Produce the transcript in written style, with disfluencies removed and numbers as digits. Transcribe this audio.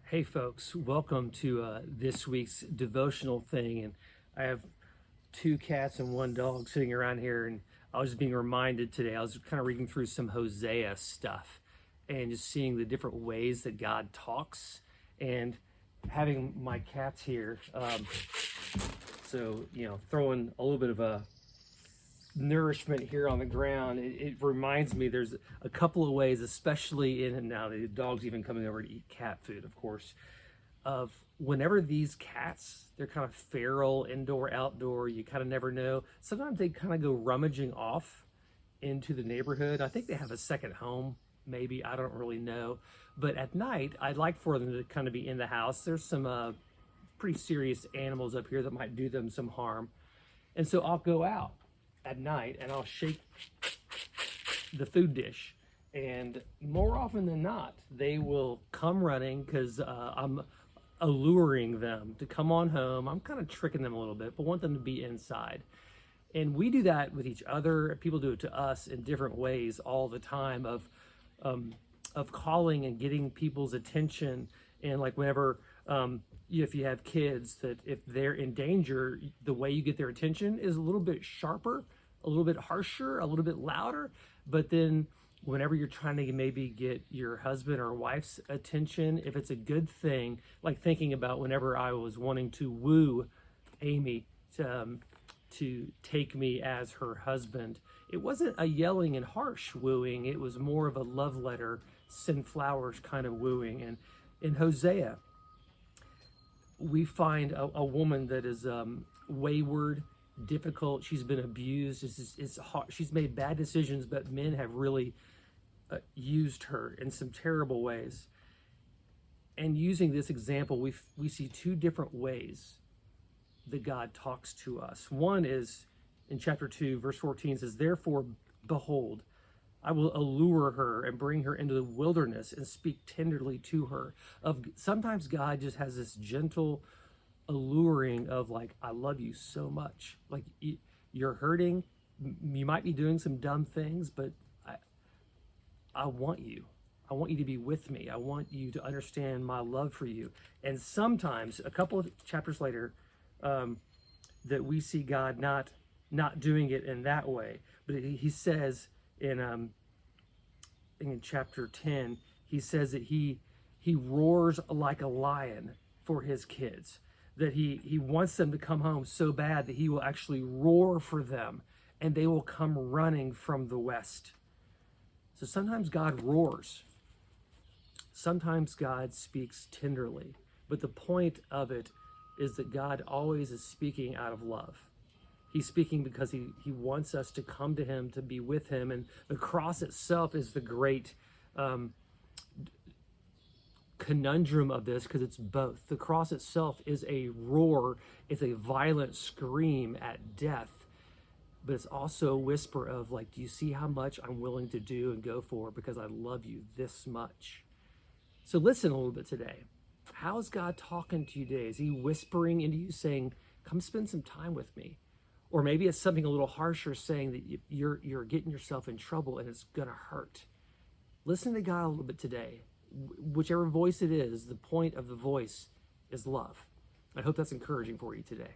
Hey folks, welcome to this week's devotional thing. And I have two cats and one dog sitting around here, and I was just being reminded today, I was kind of reading through some Hosea stuff and just seeing the different ways that God talks, and having my cats here. Throwing a little bit of a nourishment here on the ground, it reminds me there's a couple of ways, especially and now the dog's even coming over to eat cat food, of course, of whenever these cats, they're kind of feral, indoor, outdoor, you kind of never know. Sometimes they kind of go rummaging off into the neighborhood. I think they have a second home, maybe, I don't really know. But at night, I'd like for them to kind of be in the house. There's some pretty serious animals up here that might do them some harm. And so I'll go out at night and I'll shake the food dish, and more often than not they will come running because I'm alluring them to come on home. I'm kind of tricking them a little bit, but want them to be inside. And we do that with each other. People do it to us in different ways all the time, of calling and getting people's attention. And like whenever if you have kids, that if they're in danger, the way you get their attention is a little bit sharper, a little bit harsher, a little bit louder. But then whenever you're trying to maybe get your husband or wife's attention, if it's a good thing, like thinking about whenever I was wanting to woo Amy to take me as her husband, it wasn't a yelling and harsh wooing. It was more of a love letter, send flowers kind of wooing. And in Hosea, we find a woman that is wayward, difficult. She's been abused. It's hard. She's made bad decisions, but men have really used her in some terrible ways. And using this example, we see two different ways that God talks to us. One is in chapter 2, verse 14 says, "Therefore, behold, I will allure her and bring her into the wilderness and speak tenderly to her." Sometimes God just has this gentle alluring of like, I love you so much. Like you're hurting. You might be doing some dumb things, but I want you. I want you to be with me. I want you to understand my love for you. And sometimes, a couple of chapters later, that we see God not doing it in that way. But he says in chapter 10, he says that he roars like a lion for his kids, that he wants them to come home so bad that he will actually roar for them and they will come running from the west. So sometimes God roars. Sometimes God speaks tenderly. But the point of it is that God always is speaking out of love. He's speaking because he wants us to come to him, to be with him. And the cross itself is the great conundrum of this, because it's both. The cross itself is a roar, it's a violent scream at death, but it's also a whisper of like, do you see how much I'm willing to do and go for because I love you this much? So listen a little bit today. How is God talking to you today? Is he whispering into you saying, come spend some time with me? Or maybe it's something a little harsher, saying that you're getting yourself in trouble and it's gonna hurt. Listen to God a little bit today. Whichever voice it is, the point of the voice is love. I hope that's encouraging for you today.